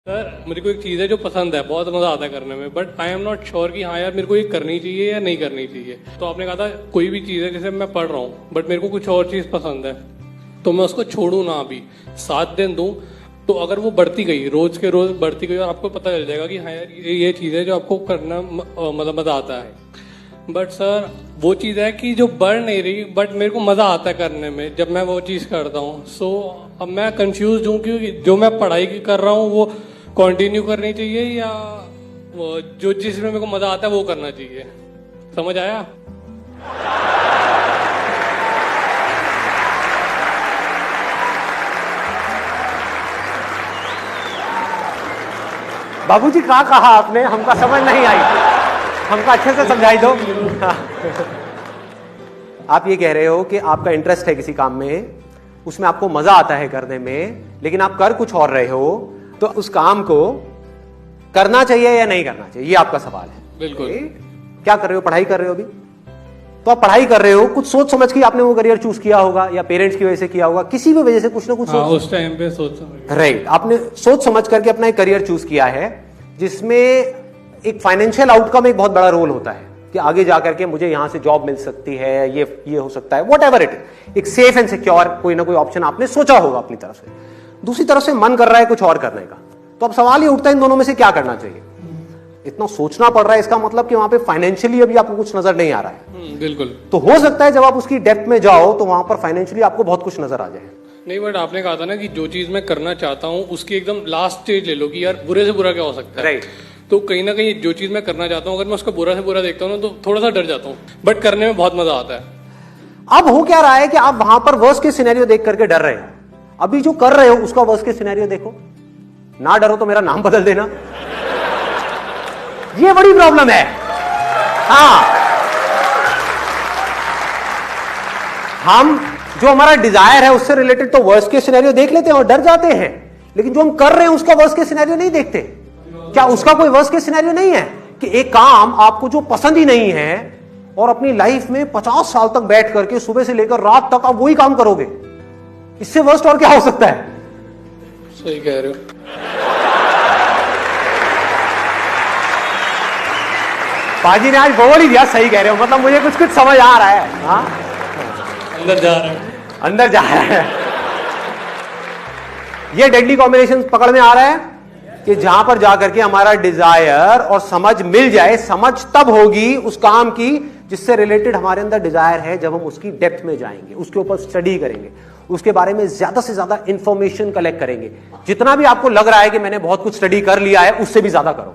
Sir मुझे को एक चीज़ है जो पसंद है, बहुत मजा आता है करने में, but I am not sure कि हाँ यार मेरे को ये करनी चाहिए या नहीं करनी चाहिए। तो आपने कहा था कोई भी चीज़ है जैसे मैं पढ़ रहा हूँ बट मेरे को कुछ और चीज़ पसंद है तो मैं उसको छोड़ू ना, अभी 7 दिन दूं, तो अगर वो बढ़ती गई रोज के रोज बढ़ती गई और आपको पता चल जाएगा कि हाँ यार ये चीज़ है जो आपको करना मतलब मजा आता है। बट सर वो चीज़ है कि जो बढ़ नहीं रही बट मेरे को मजा आता है करने में जब मैं वो चीज़ करता हूँ। सो अब मैं कंफ्यूज हूँ कि जो मैं पढ़ाई कर रहा हूँ वो कंटिन्यू करनी चाहिए या वो जो जिसमें मेरे को मजा आता है वो करना चाहिए। समझ आया? बाबूजी क्या कहा आपने, हमका समझ नहीं आई, हमका अच्छे से समझाई दो। आप ये कह रहे हो कि आपका इंटरेस्ट है किसी काम में, उसमें आपको मजा आता है करने में, लेकिन आप कर कुछ और रहे हो, तो उस काम को करना चाहिए या नहीं करना चाहिए, ये आपका सवाल है। बिल्कुल। क्या कर रहे हो, पढ़ाई कर रहे हो अभी, तो आप पढ़ाई कर रहे हो, कुछ सोच समझ के आपने वो करियर चूज किया होगा या पेरेंट्स की वजह से किया होगा, किसी भी वजह से कुछ ना कुछ उस टाइम पे सोच समझ, राइट, आपने सोच समझ करके अपना एक करियर चूज किया है जिसमें एक फाइनेंशियल आउटकम एक बहुत बड़ा रोल होता है कि आगे जाकर के मुझे यहां से जॉब मिल सकती है, ये हो सकता है, वॉट एवर इट इज, एक सेफ एंड सिक्योर कोई ना कोई ऑप्शन आपने सोचा होगा अपनी तरफ से। दूसरी तरफ से मन कर रहा है कुछ और करने का, तो अब सवाल ये उठता है इन दोनों में से क्या करना चाहिए। इतना सोचना पड़ रहा है, इसका मतलब कि वहां पे फाइनेंशियली अभी आपको कुछ नजर नहीं आ रहा है। बिल्कुल। तो हो सकता है जब आप उसकी डेप्थ में जाओ तो वहां पर फाइनेंशियली आपको बहुत कुछ नजर आ जाए। नहीं, बट आपने कहा था ना कि जो चीज मैं करना चाहता हूँ उसकी एकदम लास्ट स्टेज ले लो कि यार बुरे से बुरा क्या हो सकता है। राइट। तो कहीं ना कहीं जो चीज मैं करना चाहता हूँ अगर मैं उसका बुरा से बुरा देखता हूँ ना तो थोड़ा सा डर जाता हूँ, बट करने में बहुत मजा आता है। अब हो क्या रहा है कि आप वहां पर वर्स्ट के सिनेरियो देख करके डर रहे हो, अभी जो कर रहे हो उसका वर्स्ट के सिनेरियो देखो, ना डरो तो मेरा नाम बदल देना, ये बड़ी प्रॉब्लम है। हाँ, हम जो हमारा डिजायर है उससे रिलेटेड तो वर्स्ट के सिनेरियो देख लेते हैं और डर जाते हैं, लेकिन जो हम कर रहे हैं उसका वर्स्ट के सिनेरियो नहीं देखते। क्या उसका कोई वर्स्ट के सिनेरियो नहीं है कि एक काम आपको जो पसंद ही नहीं है और अपनी लाइफ में 50 साल तक बैठ करके सुबह से लेकर रात तक आप वही काम करोगे, इससे वर्स्ट और क्या हो सकता है? सही कह रहे हो। पाजी ने आज बोल ही दिया, सही कह रहे हो, मतलब मुझे कुछ कुछ समझ आ रहा है। हाँ, अंदर जा रहा है, अंदर जा रहा है। ये डेडली कॉम्बिनेशन पकड़ में आ रहा है कि जहां पर जाकर के हमारा डिजायर और समझ मिल जाए। समझ तब होगी उस काम की जिससे रिलेटेड हमारे अंदर डिजायर है, जब हम उसकी डेप्थ में जाएंगे, उसके ऊपर स्टडी करेंगे, उसके बारे में ज्यादा से ज्यादा इंफॉर्मेशन कलेक्ट करेंगे। जितना भी आपको लग रहा है कि मैंने बहुत कुछ स्टडी कर लिया है, उससे भी ज्यादा करो।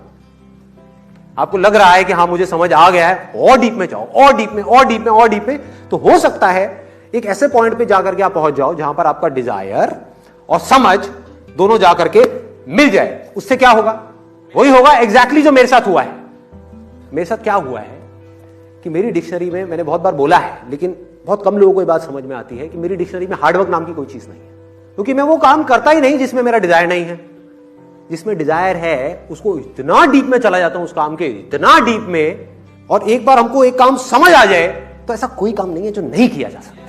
आपको लग रहा है कि हाँ मुझे समझ आ गया है, और डीप में जाओ, और डीप में, और डीप में, और डीप में, तो हो सकता है एक ऐसे पॉइंट पे जाकर के आप पहुंच जाओ जहां पर आपका डिजायर और समझ दोनों जाकर के मिल जाए। उससे क्या होगा? वही होगा एग्जैक्टली जो मेरे साथ हुआ है। मेरे साथ क्या हुआ है कि मेरी डिक्शनरी में, मैंने बहुत बार बोला है लेकिन बहुत कम लोगों को ये बात समझ में आती है कि मेरी डिक्शनरी में हार्डवर्क नाम की कोई चीज नहीं है, क्योंकि मैं वो काम करता ही नहीं जिसमें मेरा डिजायर नहीं है। जिसमें डिजायर है उसको इतना डीप में चला जाता हूं, उस काम के इतना डीप में, और एक बार हमको एक काम समझ आ जाए तो ऐसा कोई काम नहीं है जो नहीं किया जा सकता।